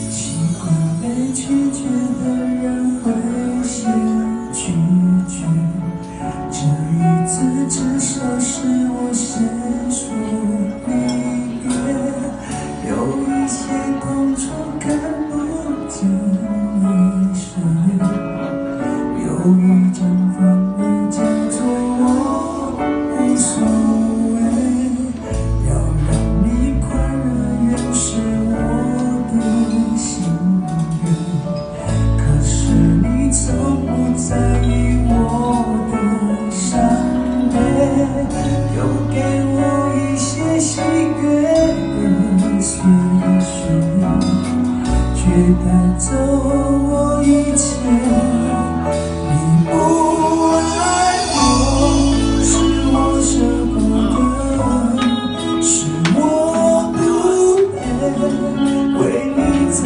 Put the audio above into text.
习惯被拒绝的人会先拒绝，这一次至少是我先说离别，有一些痛楚看不见一生，有一种防备叫做我无所谓，要让你快乐原是我的心愿，可是你从不在意我的伤悲，又给我一些喜悦跟岁月，却带走我一切。你不爱我，是我舍不得，是我不配为你在